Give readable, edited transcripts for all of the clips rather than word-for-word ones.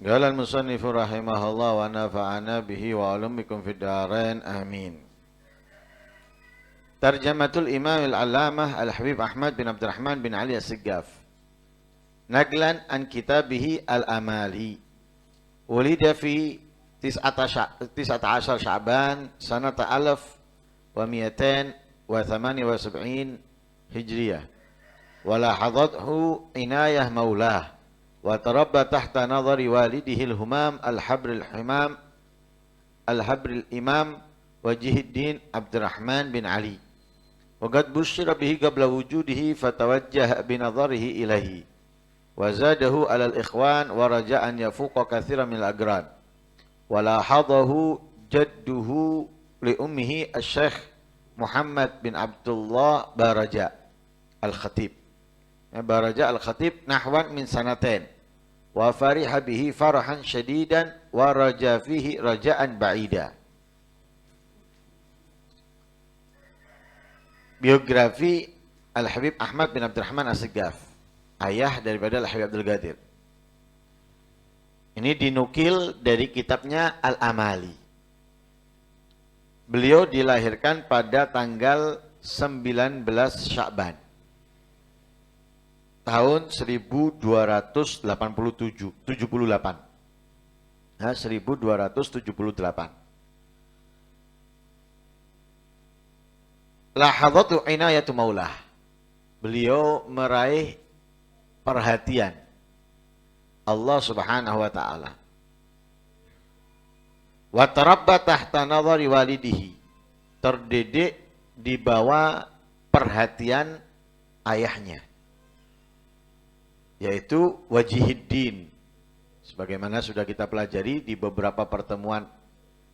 Qala al-musannifu rahimahullah wa nafa'ana bihi wa ulumikum fid dharain amin. Tarjamatul Imam al-Allamah Al-Habib Ahmad bin Abdurrahman bin Ali As-Siggaf. Naglan an kitabihi Al-Amali. Wulida fi 19 Sya'ban sanata 1278 Hijriyah. Walahadathu inayah maulah. Wa tarabba tahta nadhari walidihi al-humam al-habril imam Wajihuddin Abdurrahman bin Ali. Wa qad bushira bihi qabla wujudihi fatawajjaha binadharihi ilaihi. Wa zadahu ala al-ikhwan wa raja'an yafuqa katsiran min al-agran. Wa lahadahu jadduhu li ummihi asy-syekh Muhammad bin Abdullah Baraja al-Khatib. Baraja al-Khatib nahwan min sanatain. Wa fariha bihi farahan syadidan wa raja fihi raja'an ba'ida. Biografi Al-Habib Ahmad bin Abdurrahman As-Siggaf, ayah daripada Al-Habib Abdul Qadir. Ini dinukil dari kitabnya Al-Amali. Beliau dilahirkan pada tanggal 19 Sya'ban tahun 1278. 1278. Lahadatu inayatu maulah. Beliau meraih perhatian Allah Subhanahu wa taala. Wa tarabba tahta nadhari walidihi. Terdidik di bawah perhatian ayahnya, yaitu Wajihuddin. Sebagaimana sudah kita pelajari di beberapa pertemuan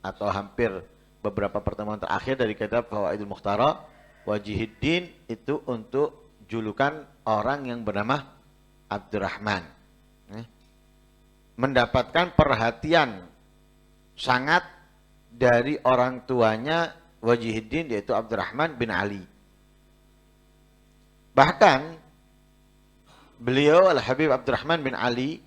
atau hampir beberapa pertemuan terakhir dari kitab Fawaidul Mukhtara, Wajihuddin itu untuk julukan orang yang bernama Abdurrahman. Mendapatkan perhatian sangat dari orang tuanya Wajihuddin, yaitu Abdurrahman bin Ali. Bahkan beliau Al-Habib Abdurrahman bin Ali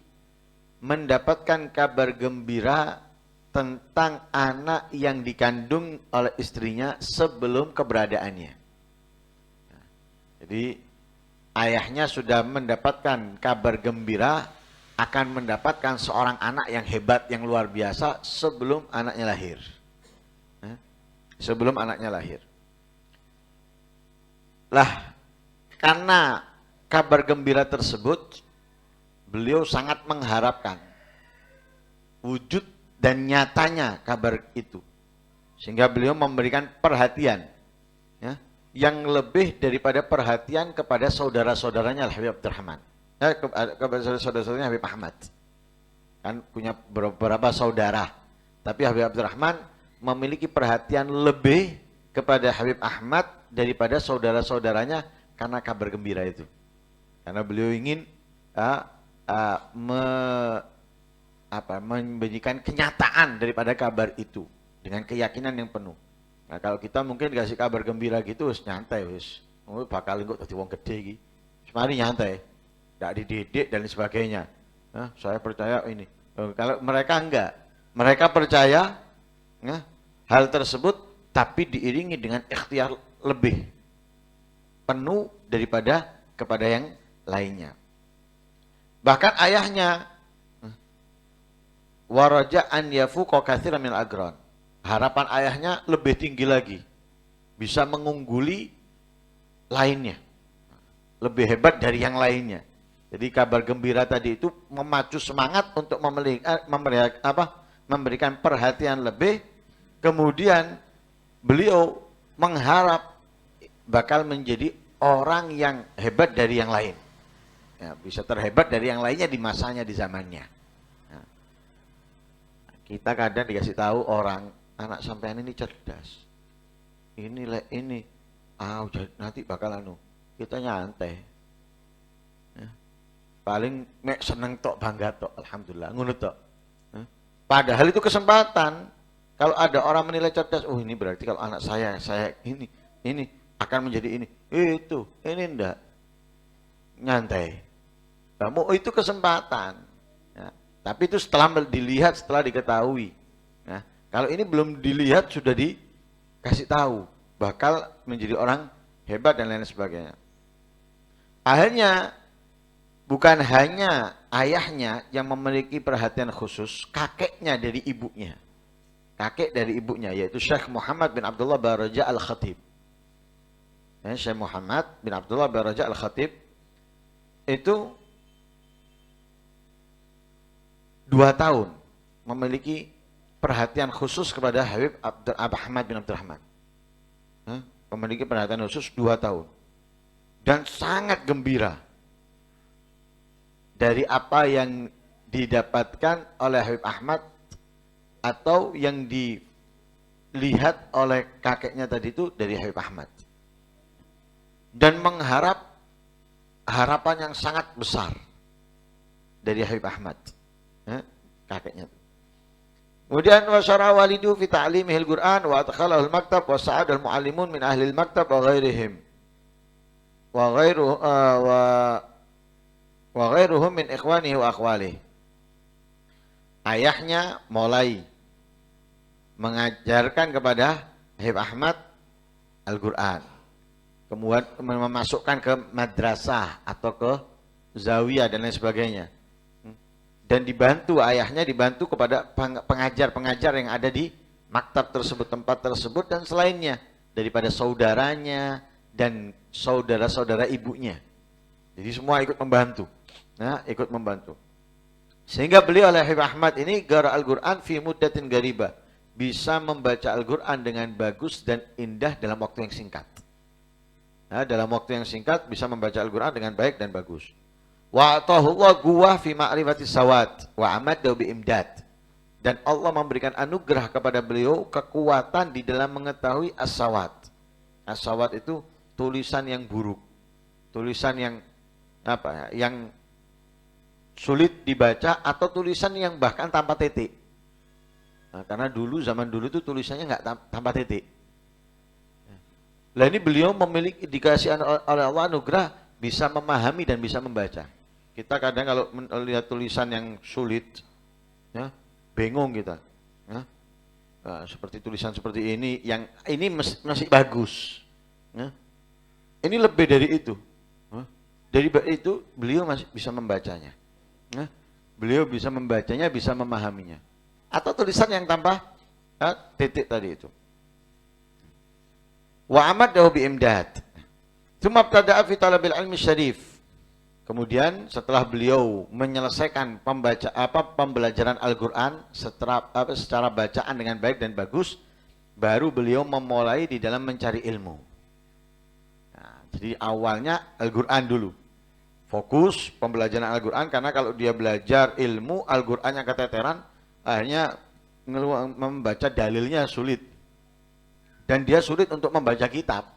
mendapatkan kabar gembira tentang anak yang dikandung oleh istrinya sebelum keberadaannya. Jadi ayahnya sudah mendapatkan kabar gembira akan mendapatkan seorang anak yang hebat, yang luar biasa sebelum anaknya lahir. Sebelum anaknya lahir. Lah, karena kabar gembira tersebut, beliau sangat mengharapkan wujud dan nyatanya kabar itu, sehingga beliau memberikan perhatian yang lebih daripada perhatian kepada saudara-saudaranya Al-Habib Abdurrahman, kepada saudara-saudaranya Habib Ahmad. Kan punya beberapa saudara, tapi Habib Abdurrahman memiliki perhatian lebih kepada Habib Ahmad daripada saudara-saudaranya karena kabar gembira itu. Karena beliau ingin memberikan kenyataan daripada kabar itu dengan keyakinan yang penuh. Nah, kalau kita mungkin dikasih kabar gembira gitu, wis nyantai wis. Bakal engko dadi wong gede iki. Mari nyantai. Enggak dididik dan sebagainya. Saya percaya ini. Kalau mereka enggak. Mereka percaya hal tersebut tapi diiringi dengan ikhtiar lebih penuh daripada kepada yang lainnya. Bahkan ayahnya waraja'an yafuqa katsiran min al-agran. Harapan ayahnya lebih tinggi lagi. Bisa mengungguli lainnya. Lebih hebat dari yang lainnya. Jadi kabar gembira tadi itu memacu semangat untuk memberikan perhatian lebih. Kemudian beliau mengharap bakal menjadi orang yang hebat dari yang lain. Ya, bisa terhebat dari yang lainnya di masanya, di zamannya. Kita kadang dikasih tahu orang, anak sampean ini cerdas. Ini. Nanti bakal kita nyantai. Paling mek seneng tok, bangga tok, alhamdulillah, ngono tok. Padahal itu kesempatan. Kalau ada orang menilai cerdas, oh ini berarti kalau anak saya ini akan menjadi ini. Ini ndak. Nyantai. Kamu itu kesempatan. Ya. Tapi itu setelah dilihat, setelah diketahui. Nah, kalau ini belum dilihat sudah dikasih tahu, bakal menjadi orang hebat dan lain sebagainya. Akhirnya bukan hanya ayahnya yang memiliki perhatian khusus, kakeknya dari ibunya. Kakek dari ibunya yaitu Syekh Muhammad bin Abdullah bin Raja Al-Khatib. Syekh Muhammad bin Abdullah bin Raja Al-Khatib itu 2 tahun memiliki perhatian khusus kepada Habib Ahmad bin Abdurrahman. Memiliki perhatian khusus 2 tahun. Dan sangat gembira dari apa yang didapatkan oleh Habib Ahmad atau yang dilihat oleh kakeknya tadi itu dari Habib Ahmad. Dan mengharap harapan yang sangat besar dari Habib Ahmad. Kakeknya. Kemudian wasyara walidu fi ta'limihil Qur'an wa adkhalahu al-maktab wa sa'ada al-muallimun min ahli al-maktab wa ghairihim. Wa ghairuhum min ikhwanihi wa akhwalihi. Ayahnya mulai mengajarkan kepada Habib Ahmad Al-Qur'an. Kemudian memasukkan ke madrasah atau ke zawiyah dan lain sebagainya. Dan ayahnya dibantu kepada pengajar-pengajar yang ada di maktab tersebut, tempat tersebut dan selainnya. Daripada saudaranya dan saudara-saudara ibunya. Jadi semua ikut membantu. Ikut membantu. Sehingga beliau oleh Habib Ahmad ini gara Al-Quran fi muddatin gariba. Bisa membaca Al-Quran dengan bagus dan indah dalam waktu yang singkat. Dalam waktu yang singkat bisa membaca Al-Quran dengan baik dan bagus. Wa atahullah guwah fi ma'rifati sawat wa amaddahu bi imdad. Dan Allah memberikan anugerah kepada beliau kekuatan di dalam mengetahui as-sawat. As-sawat itu tulisan yang buruk. Tulisan yang yang sulit dibaca atau tulisan yang bahkan tanpa titik. Karena zaman dulu itu tulisannya enggak tanpa titik. Lah ini beliau memiliki dikasih oleh Allah anugerah bisa memahami dan bisa membaca. Kita kadang kalau melihat tulisan yang sulit, bingung kita. Seperti tulisan seperti ini, yang ini masih bagus. Ini lebih dari itu. Dari itu beliau masih bisa membacanya. Beliau bisa membacanya, bisa memahaminya. Atau tulisan yang tanpa titik tadi itu. Wa amaddahu bi imdad. Tsumma ibtada'a fi talabil ilmi syarif. Kemudian setelah beliau menyelesaikan pembelajaran Al-Qur'an secara bacaan dengan baik dan bagus, baru beliau memulai di dalam mencari ilmu. Jadi awalnya Al-Qur'an dulu. Fokus pembelajaran Al-Qur'an karena kalau dia belajar ilmu Al-Qur'an yang keteteran, akhirnya membaca dalilnya sulit. Dan dia sulit untuk membaca kitab.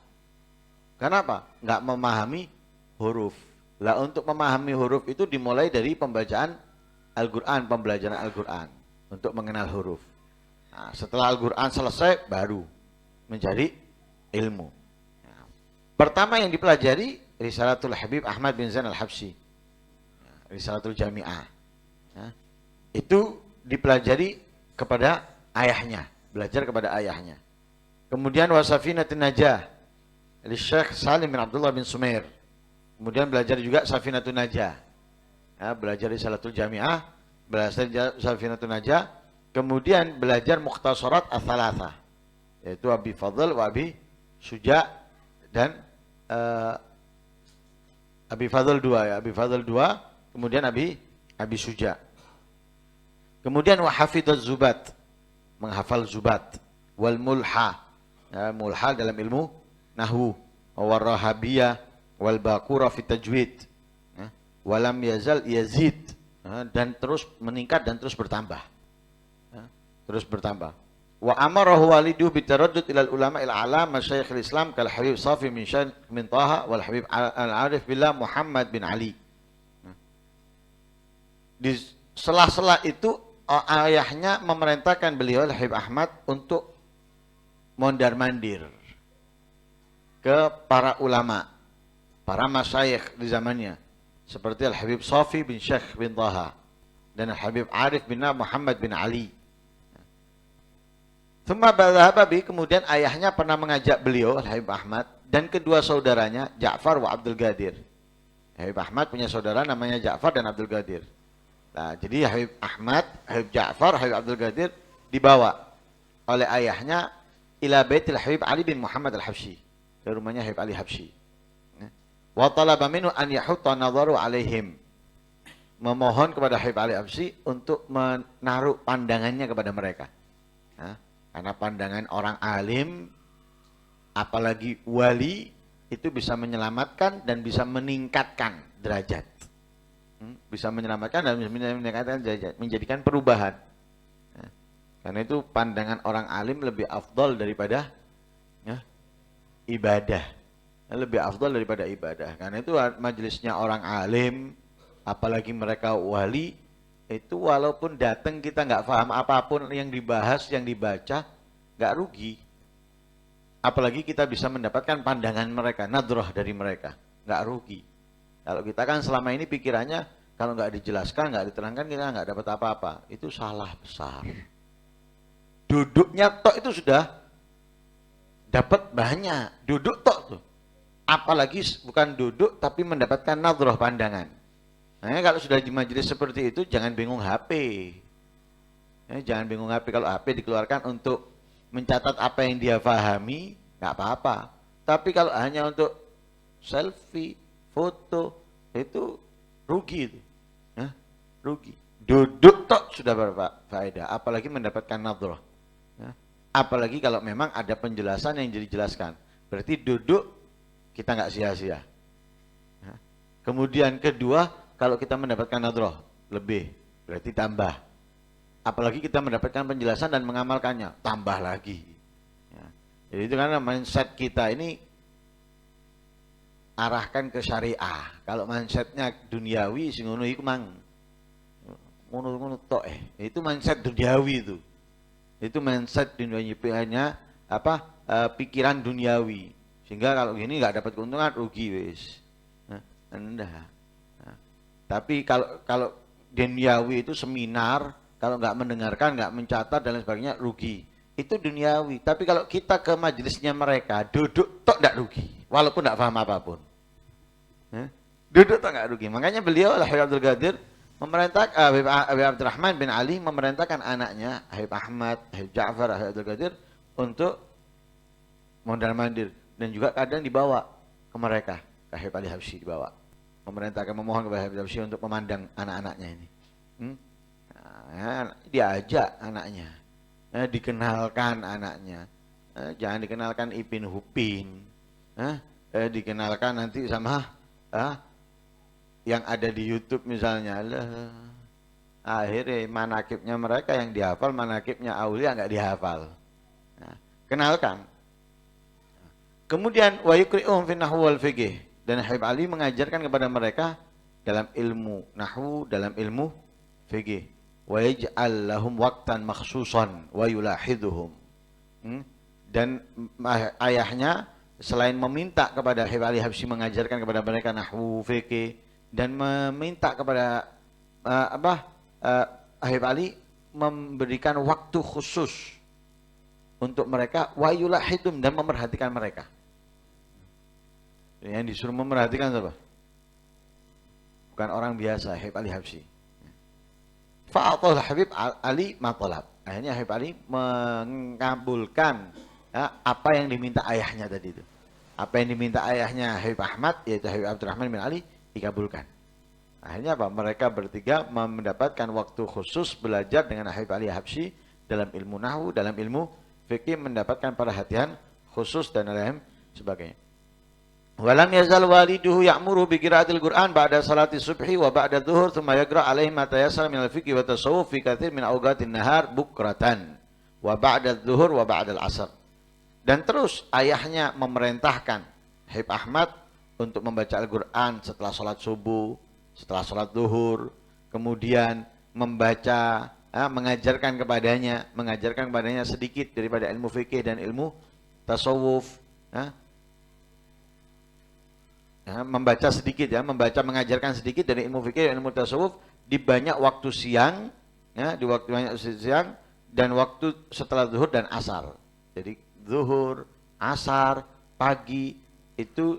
Kenapa? Nggak memahami huruf. Lah untuk memahami huruf itu dimulai dari pembacaan Al-Qur'an, pembelajaran Al-Qur'an untuk mengenal huruf. Setelah Al-Qur'an selesai baru mencari ilmu. Pertama yang dipelajari Risalatul Habib Ahmad bin Zain Al-Habsyi. Risalatul Jami'ah. Itu dipelajari kepada ayahnya, belajar kepada ayahnya. Kemudian Wasafinatun Najah oleh Syekh Salim bin Abdullah bin Sumair. Kemudian belajar juga Safinatun Najah. Belajar Risalatul Jami'ah, belajar Safinatun Najah, kemudian belajar Mukhtasarat Ats-Tsalatsah. Yaitu Abi Fadl wa Abi Suja dan Abi Fadl 2 ya, Abi Fadl 2, kemudian Abi Suja. Kemudian wa hafidz Zubat, menghafal Zubat, wal mulha. Mulha dalam ilmu nahwu, wal rahabiyah, wal baqura fi tajwid. Walam yazal yazid, dan terus meningkat dan terus bertambah. Terus bertambah. Wa amarahu waliduh bitaraddud ilal ulama il alam masyayikhul Islam kal Habib Safi min Taha wal Habib al-Arif billah Muhammad bin Ali. Di sela-sela itu ayahnya memerintahkan beliau Habib Ahmad untuk mondar-mandir ke para ulama, para masyayikh di zamannya, seperti Al-Habib Safi bin Syekh bin Taha, dan Habib Arif bin Muhammad bin Ali. Thumma dhahaba bi, kemudian ayahnya pernah mengajak beliau Habib Ahmad dan kedua saudaranya Ja'far wa Abdul Qadir. Habib Ahmad punya saudara namanya Ja'far dan Abdul Qadir. Nah, jadi Habib Ahmad, Habib Ja'far, Habib Abdul Qadir dibawa oleh ayahnya ila baitil Habib Ali bin Muhammad al-Habsyi, ke rumahnya Habib Ali Habsyi. Wa talaba minhu an yahutta nadharu alaihim, memohon kepada Habib Ali Habsyi untuk menaruh pandangannya kepada mereka. Nah, karena pandangan orang alim, apalagi wali, itu bisa menyelamatkan dan bisa meningkatkan derajat. Bisa menyelamatkan dan bisa meningkatkan derajat, menjadikan perubahan. Nah, karena itu pandangan orang alim lebih afdal daripada ibadah. Lebih afdal daripada ibadah. Karena itu majelisnya orang alim, apalagi mereka wali, itu walaupun datang kita nggak paham apapun yang dibahas, yang dibaca, nggak rugi. Apalagi kita bisa mendapatkan pandangan mereka, nadrah dari mereka, nggak rugi. Kalau kita kan selama ini pikirannya, kalau nggak dijelaskan, nggak diterangkan, kita nggak dapat apa-apa. Itu salah besar. Duduknya tok itu sudah dapat banyak. Duduk tok tuh. Apalagi bukan duduk, tapi mendapatkan nadrah pandangan. Nah, kalau sudah di majelis seperti itu, jangan bingung HP. Jangan bingung HP. Kalau HP dikeluarkan untuk mencatat apa yang dia pahami, nggak apa-apa. Tapi kalau hanya untuk selfie, foto, itu rugi itu. Rugi. Duduk tok sudah berfaedah, apalagi mendapatkan nadrah. Apalagi kalau memang ada penjelasan yang dijelaskan. Berarti duduk kita nggak sia-sia. Kemudian kedua, kalau kita mendapatkan nadrah lebih, berarti tambah. Apalagi kita mendapatkan penjelasan dan mengamalkannya, tambah lagi. Jadi itu karena mindset kita ini arahkan ke syariah. Kalau mindsetnya duniawi, sing ngono iku mang ngono tok itu mindset duniawi itu. Itu mindset duniawi, hanya pikiran duniawi. Sehingga kalau gini nggak dapat keuntungan, rugi wis. Enggak. Tapi kalau duniawi itu seminar, kalau nggak mendengarkan, nggak mencatat dan lain sebagainya, rugi. Itu duniawi. Tapi kalau kita ke majelisnya mereka, duduk tok nggak rugi, walaupun nggak paham apapun. Duduk tok nggak rugi. Makanya beliau Habib Abdul Qadir memerintahkan Habib Abdurrahman bin Ali memerintahkan anaknya Habib Ahmad, Habib Ja'far, Habib Abdul Qadir untuk mondar-mandir. Dan juga kadang dibawa ke mereka, ke Habib Ali Habsyi dibawa. Memerintahkan, memohon kepada Habib Habsyi untuk memandang anak-anaknya ini. Diajak anaknya, dikenalkan anaknya. Jangan dikenalkan Ipin Hupin, dikenalkan nanti sama yang ada di YouTube misalnya. Akhirnya manakibnya mereka yang dihafal, manakibnya aulia nggak dihafal. Kenalkan. Kemudian wa yukri'uhum fi nahwu wal fiqh, dan Habib Ali mengajarkan kepada mereka dalam ilmu nahwu, dalam ilmu fiqh. Wa yaj'al lahum waqtan makhsusan wa yulahidhuhum. Dan ayahnya selain meminta kepada Habib Ali Habsyi mengajarkan kepada mereka nahwu, fiqh, dan meminta kepada Habib Ali memberikan waktu khusus untuk mereka, wa yulahidhum, dan memerhatikan mereka. Yang disuruh memerhatikan siapa? Bukan orang biasa, Habib Ali Habsyi. Fa'atul Habib Ali matolab. Akhirnya Habib Ali mengabulkan apa yang diminta ayahnya tadi itu. Apa yang diminta ayahnya Habib Ahmad, yaitu Habib Abdurrahman bin Ali, dikabulkan. Akhirnya apa? Mereka bertiga mendapatkan waktu khusus belajar dengan Habib Ali Habsyi dalam ilmu nahwu, dalam ilmu fikih, mendapatkan perhatian khusus dan lain sebagainya. Walam yazal waliduhu ya'muru bi qiraatil Qur'an ba'da salati subhi wa ba'da dhuhur thumma yaqra' alaihi ma tayassara min al-fiqh wa tasawuf fi katsir min awqatin nahar bukratan wa ba'da dhuhur wa ba'da al-'asr. Dan terus ayahnya memerintahkan Habib Ahmad untuk membaca Al-Qur'an setelah salat subuh, setelah salat zuhur, kemudian membaca, mengajarkan kepadanya sedikit daripada ilmu fikih dan ilmu tasawuf. Membaca sedikit, membaca, mengajarkan sedikit dari ilmu fikih dan ilmu tasawuf, di banyak waktu siang, ya, di waktu banyak siang dan waktu setelah zuhur dan asar. Jadi zuhur, asar, pagi itu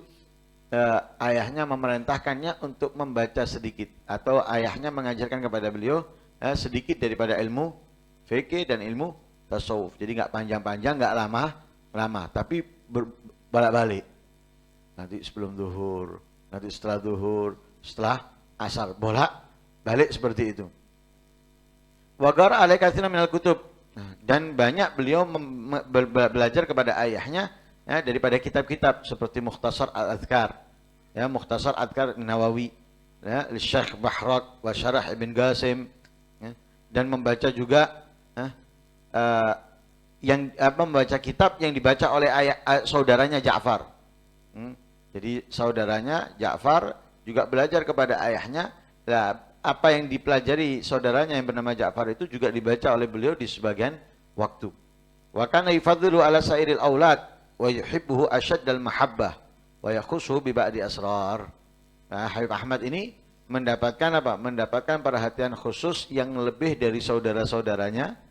ayahnya memerintahkannya untuk membaca sedikit atau ayahnya mengajarkan kepada beliau sedikit daripada ilmu fikih dan ilmu tasawuf. Jadi nggak panjang-panjang, nggak lama, tapi bolak-balik. Nanti sebelum zuhur, nanti setelah zuhur, setelah asar, bolak-balik seperti itu. Wa qara alaihi katsiran minal kutub. Dan banyak beliau belajar kepada ayahnya ya, daripada kitab-kitab seperti Mukhtasar Al-Adhkar, ya, Mukhtasar Adhkar Nawawi, ya, Syekh Bahrak wa Syarah Ibn Qasim, ya, dan membaca juga membaca kitab yang dibaca oleh saudaranya Ja'far. Jadi saudaranya Ja'far juga belajar kepada ayahnya. Nah, apa yang dipelajari saudaranya yang bernama Ja'far itu juga dibaca oleh beliau di sebagian waktu. Wa kana yufaddilu ala sairil aulad wa yuhibbuhu asyaddal mahabbah wa yakhussuhu bi ba'di asrar. Nah, Habib Ahmad ini mendapatkan apa? Mendapatkan perhatian khusus yang lebih dari saudara-saudaranya,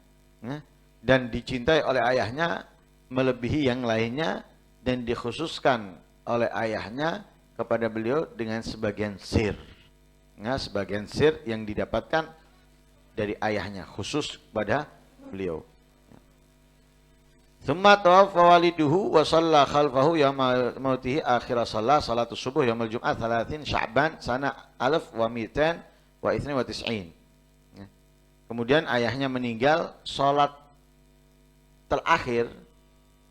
ya, dan dicintai oleh ayahnya melebihi yang lainnya, dan dikhususkan oleh ayahnya kepada beliau dengan sebagian sir. Ya, sebagian sir yang didapatkan dari ayahnya khusus pada beliau. Tsumma tawaffa waliduhu wa shalla khalfahu yauma mautihi akhir salatus subuh yaumul jum'ah 30 Sya'ban sana 1292. Ya. Kemudian ayahnya meninggal, salat terakhir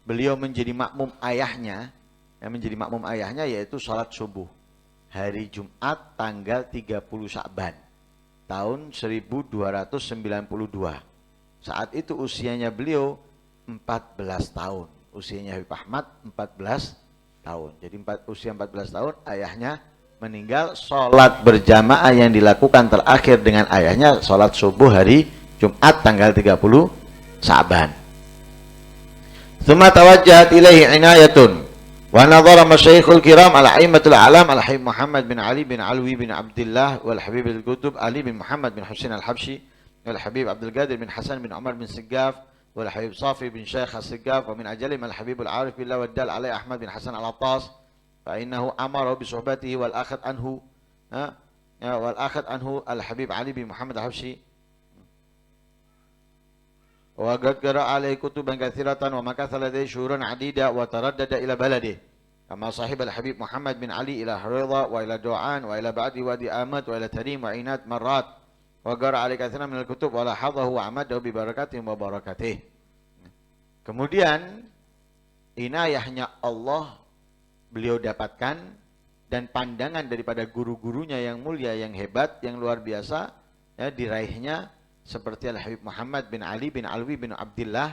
beliau menjadi makmum ayahnya, yaitu salat subuh hari Jumat tanggal 30 Sya'ban tahun 1292. Saat itu usianya beliau 14 tahun. Usianya Habib Ahmad 14 tahun. Jadi usia 14 tahun ayahnya meninggal. Salat berjamaah yang dilakukan terakhir dengan ayahnya salat subuh hari Jumat tanggal 30 Sya'ban. Tsumma tawajjahat ilaihi inayatun wa nadhara masyayikhul kiram ala aimatul a'lam al Habib Muhammad bin Ali bin Alwi bin Abdullah wal Habib al-Qutb Ali bin Muhammad bin Husain al-Habsyi wal Habib Abdul Qadir bin Hasan bin Umar bin Siggaf wal Habib Safi bin Syekh al-Siggaf wa min ajalim al Habib al-Arif billah wa dal alai Ahmad bin Hasan al-Attas fa innahu amara bi suhbatihi wal akhad anhu al Habib Ali bin Muhammad al-Habsyi wa qad qara alaihi kutuban katsiratan wa makatha ladayhi syuhuran adida wa taraddada ila baladihi kama sahib al-Habib Muhammad bin Ali ila Huraidha wa ila Du'an wa ila ba'di wadi Ahmad wa ila Tarim wa Inat marrat wa qara alaihi katsiran min al-kutub wa la hadahu wa amadahu bi barakatihi wa barakatihi. Kemudian inayahnya Allah beliau dapatkan dan pandangan daripada guru-gurunya yang mulia, yang hebat, yang luar biasa, ya, diraihnya seperti Al-Habib Muhammad bin Ali bin Alwi bin Abdullah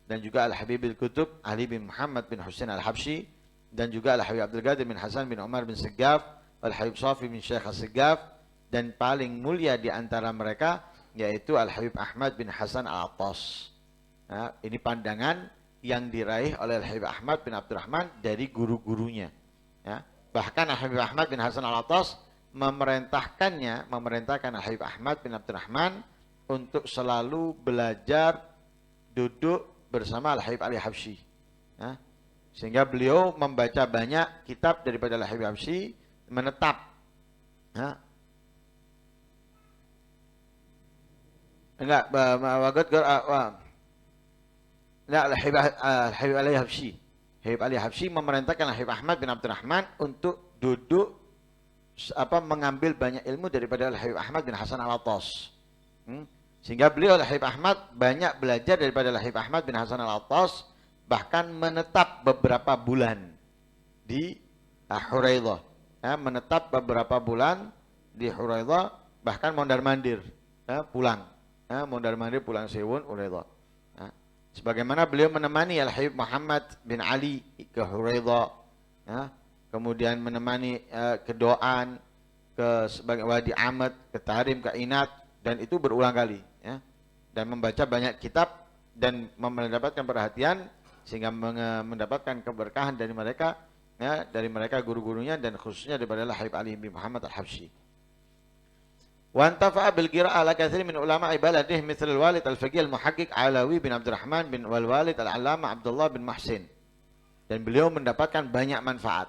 dan juga Al-Habib al-Qutb Ali bin Muhammad bin Husain al-Habsyi dan juga Al-Habib Abdul Qadir bin Hasan bin Umar bin Siggaf, Al-Habib Safi bin Syekh al-Siggaf, dan paling mulia di antara mereka yaitu Al-Habib Ahmad bin Hasan al-Attas. Nah, ini pandangan yang diraih oleh Al-Habib Ahmad bin Abdurrahman dari guru-gurunya. Ya. Bahkan Al-Habib Ahmad bin Hasan al-Attas memerintahkan Al-Habib Ahmad bin Abdurrahman untuk selalu belajar duduk bersama Al-Habib Ali Habsyi. Ya. Sehingga beliau membaca banyak kitab daripada Al-Habib Habsyi, menetap. Ya. Enggak, Al-Habib Ali Habsyi. Habib Ali Habsyi memerintahkan Al-Habib Ahmad bin Abdurrahman untuk duduk mengambil banyak ilmu daripada Al-Habib Ahmad bin Hasan al-Attas. Sehingga beliau Al-Habib Ahmad banyak belajar daripada Al-Habib Ahmad bin Hasan al-Attas, bahkan menetap beberapa bulan di Huraidha. Ya, menetap beberapa bulan di Huraidha, bahkan mondar-mandir, ya, pulang. Ya, mondar-mandir pulang sewun Huraidha. Ya. Sebagaimana beliau menemani Al-Habib Muhammad bin Ali ke Huraidha, ya, kemudian menemani ke Doan, ke sebagai Wadi Ahmad, ke Tarim, ke Inat, dan itu berulang kali, ya. Dan membaca banyak kitab dan mendapatkan perhatian sehingga mendapatkan keberkahan dari mereka, ya, dari mereka guru-gurunya dan khususnya daripada Al-Habib Ali bin Muhammad al-Habsyi. وانتفع بالقراءة على كثير من علماء بلده مثل الوالد الفقيه المحقق علوي bin Abdurrahman bin والوالد العلامة Abdullah bin Muhsin. Dan beliau mendapatkan banyak manfaat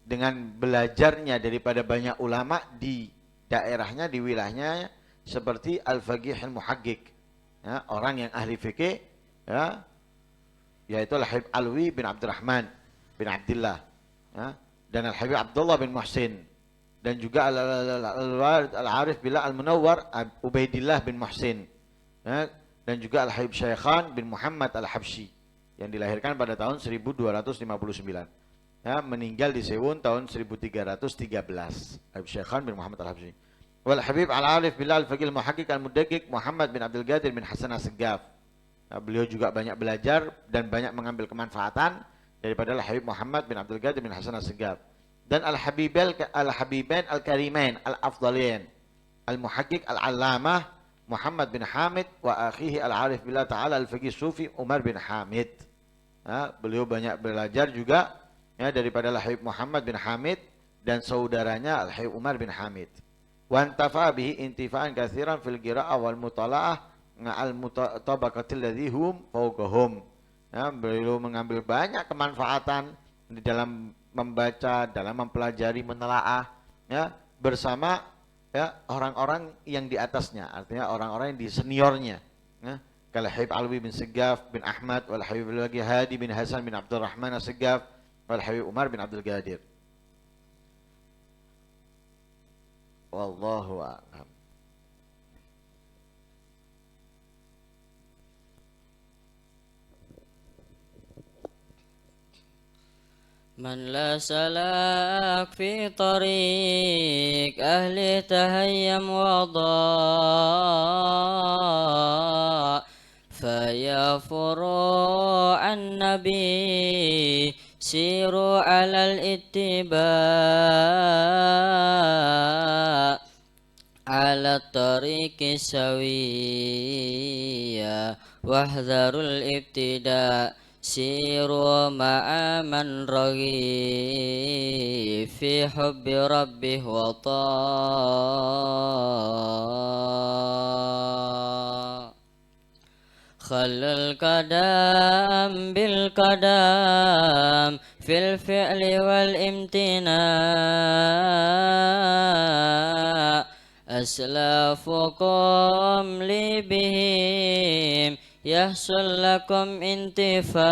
dengan belajarnya daripada banyak ulama di daerahnya, di wilayahnya, seperti al-faqih al-muhaqqiq, ya, orang yang ahli fikih, ya, yaitu Al-Habib Alwi bin Abdurrahman bin Abdullah, ya, dan Al-Habib Abdullah bin Muhsin, dan juga Al-Arif Billah Al-Munawwar Ubaidillah bin Muhsin, ya, dan juga Al-Habib Syekhan bin Muhammad Al-Habsyi yang dilahirkan pada tahun 1259, ya, meninggal di Sewun tahun 1313. Habib Syekhan bin Muhammad Al-Habsyi. Wal Habib Al-Arif Billah Al-Faqih Al-Muhaqqiq Al-Mudaqqiq Muhammad bin Abdul Qadir bin Hasan As-Seggaf. Nah, beliau juga banyak belajar dan banyak mengambil kemanfaatan daripada Al-Habib Muhammad bin Abdul Qadir bin Hasan As-Seggaf. Dan Al-Habibain Al-Karimain Al-Afdaliin Al-Muhaqqiq Al-Allamah Muhammad bin Hamid wa akhihi Al-Arif Billah Ta'ala Al-Faqih Sufi Umar bin Hamid. Nah, beliau banyak belajar juga, ya, daripada Al-Habib Muhammad bin Hamid dan saudaranya Al-Habib Umar bin Hamid. Wa antafa bihi intifa'an katsiran fil qira'ah wal mutala'ah al-mutabaqatil ladzi hum fawqahum. Ya, beliau mengambil banyak kemanfaatan di dalam membaca, dalam mempelajari, menelaah, ya, bersama, ya, orang-orang yang di atasnya, artinya orang-orang yang di seniornya, ya. Kal Habib Alwi bin Seggaf bin Ahmad wal Habib Al-Waqi Hadi bin Hasan bin Abdurrahman As-Seggaf wal Habib Umar bin Abdul Qadir. Wallahu a'lam. من لا سلاك في طريق أهل تهيم وضاء فيا فروع النبي سيروا على الاتباع على الطريق السوية واحذروا الابتداء سيروا مع من رغب في حب ربه وطاع خلوا القدم بالقدم في الفعل والامتناع أسلافكم لي بهم يحصل لكم انتفاع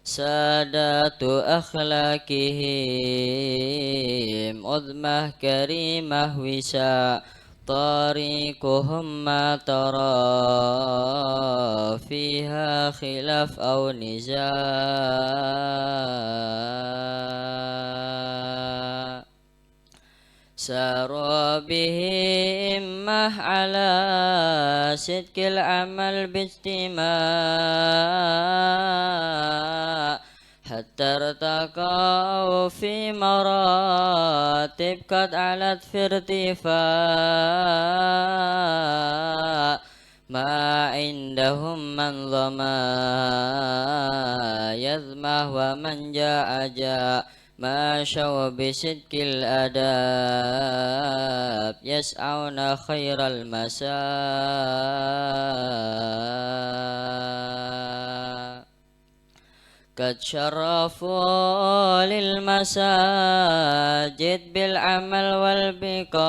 سادات أخلاقهم عظمى كريمة وساء طريقهم ما ترى فيها خلاف أو نزاع ساروا بهم على صدق العمل باجتماع حتى ارتقوا في مراتب قد علت في ارتفاع ما عندهم من ظما يذمه ومن جاء جاء ماشوا بصدق الآداب يسعون خير المساء قد شرفوا للمساجد بالعمل والبقاء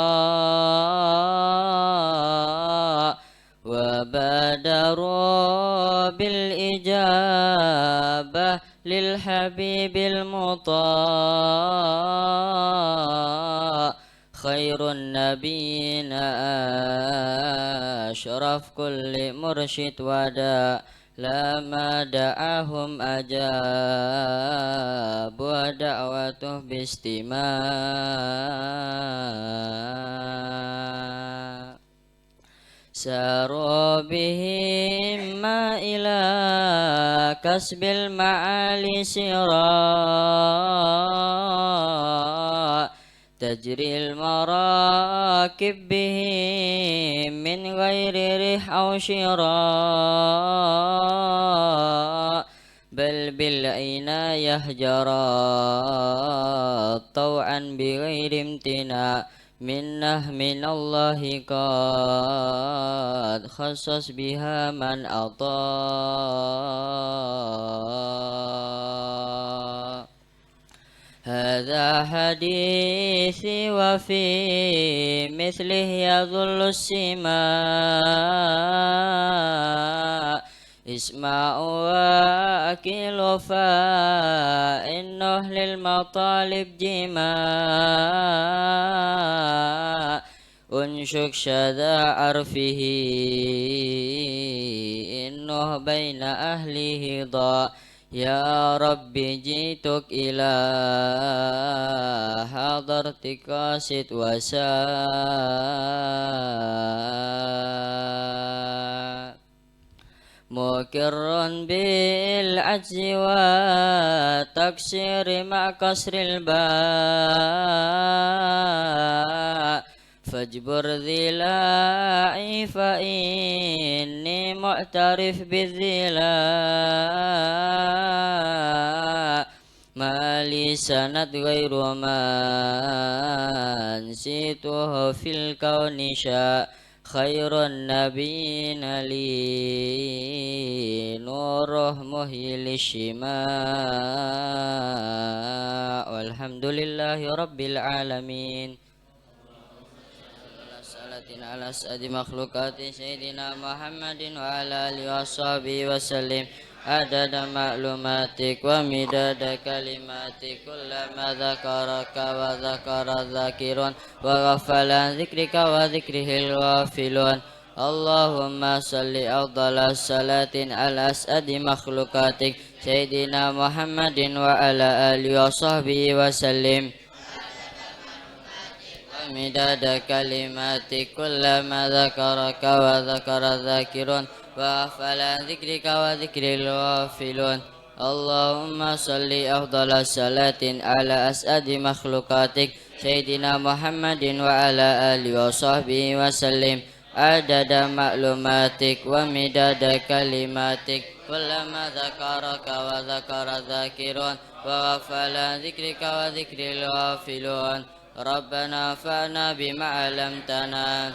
وبادروا بالإجابة للحبيب المطاع خير النبيين أشرف كل مرشد وداع لا ما دعاهم أجاب ودعوته باستماع ساروا بهم إلى كسب المعالي سراء تجري المراكب بهم من غير ريح أو شراء بل بالعناية جرى طوعا بغير امتناع منه من الله قد خصص بها من أطاع هذا حديثي وفي مثله يظل السماء اسمع وأكل فإنه للمطالب جماع انشك شذا عرفه إنه بين أهله ضاع يا رب جئتك إلى حضرتك قاصد وساء مقر بالعجز والتقصير مع كسر الباء فاجبر ذلاعي فإني معترف بالذلاء ما لي سند غير ما نسيته في الكون شاء خير النبيين لي نوره مهيل الشماء والحمد لله رب العالمين على أسعد مخلوقات سيدنا محمد وعلى آله وصحبه وسلم عدد معلوماتك ومداد كلماتك كلما ذكرك وذكر الذاكرون وغفل عن ذكرك وذكره الغافلون اللهم صل أفضل الصلاة على أسعد مخلوقاتك سيدنا محمد وعلى آله وصحبه وسلم مداد كلماتك كلما ذكرك وذكر الذاكرون وغفل عن ذكرك وذكر الغافلون اللهم صل أفضل الصلاة على أسعد مخلوقاتك سيدنا محمد وعلى آله وصحبه وسلم عدد معلوماتك ومداد كلماتك كلما ذكرك وذكر الذاكرون وغفل عن ذكرك وذكر الغافلون ربنا انفعنا بما علمتنا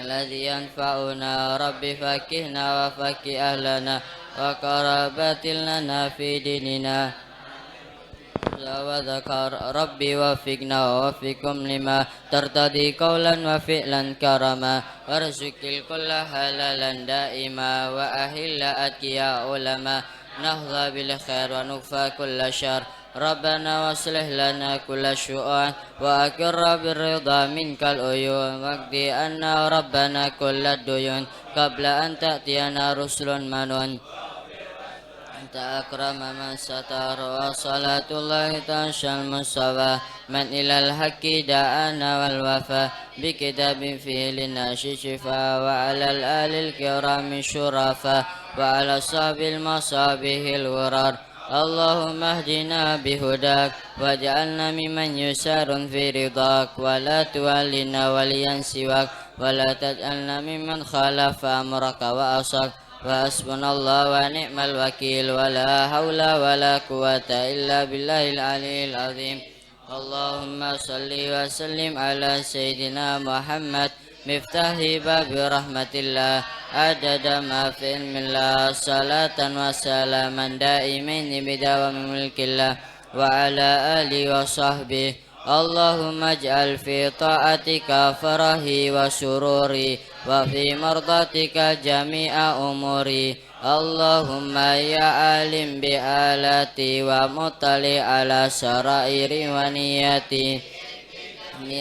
الذي ينفعنا رب فكهنا وفك أهلنا وقرابات لنا في ديننا وذكر ربي وفقنا ووفقكم لما ترتضي قولا وفعلا كرما وارزق الكل حلالا دائما وأهل أتقياء علما نهضى بالخير ونكفى كل شر ربنا واصلح لنا كل شؤون وأقر بالرضا منك العيون واقضي عنا ربنا كل الديون قبل أن تأتينا رسل منون أنت أكرم من ستر وصلاة الله تنشى المصطفى من إلى الحق دعانا والوفا بكتاب فيه للناس شفاء وعلى الآل الكرام شرفا وعلى الصحب المصابيح الغرار اللهم اهدنا بهداك واجعلنا ممن يسار في رضاك ولا تولنا وليا سواك ولا تجعلنا ممن خالف أمرك وعصاك وحسبنا الله ونعم الوكيل ولا حول ولا قوة إلا بالله العلي العظيم اللهم صل وسلم على سيدنا محمد مفتاح باب رحمة الله عدد ما في علم الله صلاة وسلاما دائمين بدوام ملك الله وعلى آله وصحبه اللهم اجعل في طاعتك فرحي وسروري وفي مرضاتك جميع أموري اللهم يا عالم بآلاتي ومطلع على سرائر ونياتي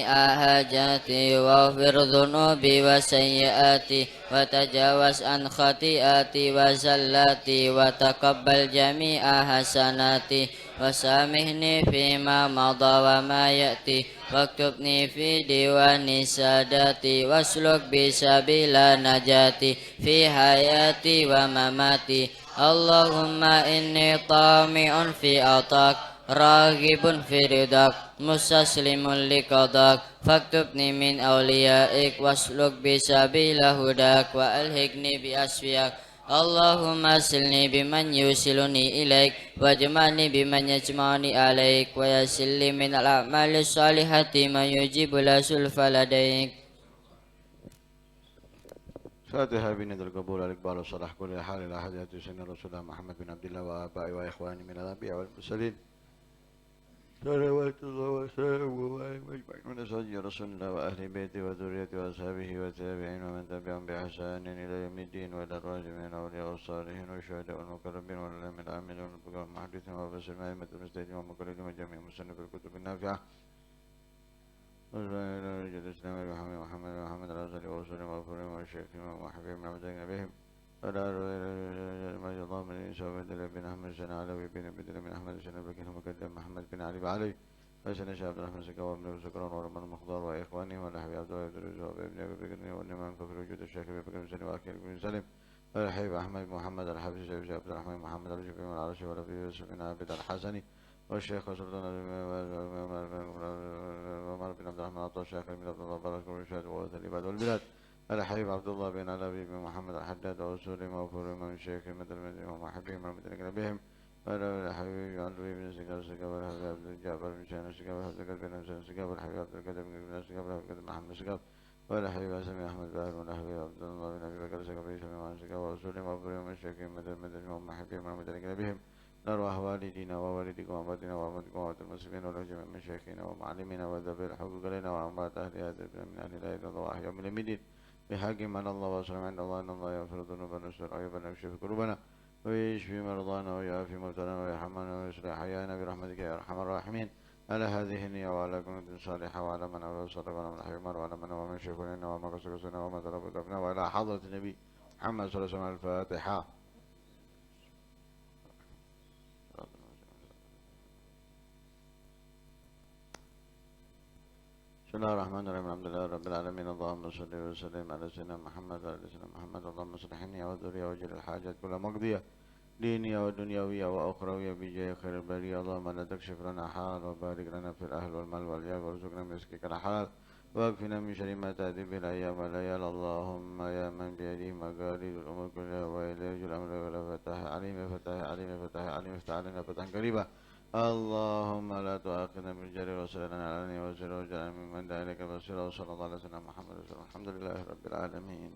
حاجاتي واغفر ذنوبي وسيئاتي وتجاوز عن خطيئاتي وزلاتي وتقبل جميع حسناتي وسامحني فيما مضى وما يأتي واكتبني في ديوان ساداتي واسلك بسبيل نجاتي في حياتي ومماتي اللهم إني طامع في عطاك راغب في رضاك مستسلم لقضاك فاكتبني من أوليائك واسلك بسبيل هداك وألهقني بأسفياك اللهم أسلني بمن يوصلني إليك واجمعني بمن يجمعني عليك ويسر لي من الأعمال الصالحة من يجيب لا سلف لديك. فاتحة بند القبول الإقبال والصلاح كل حال إلى حضرة سيدنا رسول الله محمد بن عبد الله وآبائي وإخواني من الأنبياء والمرسلين صلوات الله وسلامه عليه أجمعين من أزواج رسول الله وأهل بيته وذريته وأصحابه والتابعين ومن تبعهم بإحسان إلى يوم الدين وإلى الراجع من الأولياء والصالحين والشهداء والمقربين والعلماء العاملين والبقاء المحدثين وبس الأئمة المجتهدين والمقلدين وجميع مصنف الكتب النافعة وجد الإسلام محمد الأزهري ورسوله وأفرهم والشيخين وحبيبهم ومدعين بهم ولا ما الله من الإنسان وبدل بن أحمد سنة علوي بن بدل من أحمد سنة بكين مقدم محمد بن علي بعلي وسنة شعب الرحمن سكوى بن سكران ورمان المخضار وإخوانه والحبي عبد الله يدرس وابن أبي بكر والنمان فخر وجود الشيخ أبي بكر سنة وأكيد بن سلم والحبيب أحمد محمد الحافظ سيد عبد الرحمن محمد الرشيد بن العرشي ولفي يوسف بن عبد الحسني والشيخ وسلطان عمر بن عبد الرحمن عطا الشيخ بن عبد الله بارك ورشاد ووث العباد والبلاد الحبيب عبد الله بن علي بن محمد الحداد وسوري موفور من الشيخ مدى المدينة ومحبهم المدينة بهم الحبيب علوي بن سكاب سكاب الحبيب عبد الجعفر بن شان سكاب الحبيب بن حسين سكاب الحبيب عبد القادر بن سكاب الحبيب محمد سكاب والحبيب سمي أحمد باهر والحبيب عبد الله بن أبي بكر سكاب سمي معن سكاب وسوري موفور من الشيخ مدى المدينة ومحبهم المدينة بهم نروح والدينا ووالدكم وأمتنا وأمتكم وأمة المسلمين والجميع من شيخنا ومعلمنا وذوي الحقوق لنا وأموات أهل هذا من أهل لا إله إلا الله وأحياء من المدين بحق من الله وسلم عند الله إن الله يغفر ذنوبنا ويستر عيوبنا ويكشف قلوبنا ويشفي مرضانا ويعافي موتانا ويرحمنا ويصلح حيانا برحمتك يا أرحم الراحمين على هذه النية وعلى كنت صالحة وعلى من أولى صدق وعلى من حيمر وعلى من ومن شيخنا وما قصصنا وما تربطنا وإلى حضرة النبي محمد صلى الله عليه وسلم الفاتحة. بسم الله الرحمن الرحيم الحمد لله رب العالمين اللهم صل وسلم على سيدنا محمد وعلى سيدنا محمد اللهم اصلحني وذرية وجل الحاجات كل مقضية دينية ودنيوية وأخروية بجاه خير البرية اللهم لا تكشف لنا حال وبارك لنا في الأهل والمال والعيال وارزقنا من رزقك الحلال واكفنا من شر ما تأتي به الأيام والليالي اللهم يا من بيده مقاليد الأمور كلها وإليه يرجع الأمر ولا فتح عليم فتح عليم فتح عليم فتح علينا فتحا قريبا اللهم لا تؤاخذنا بالجر وسلنا على وسر وجعل ممن دعا إليك بصيرا وصلى الله على سيدنا محمد وسلم الحمد لله رب العالمين.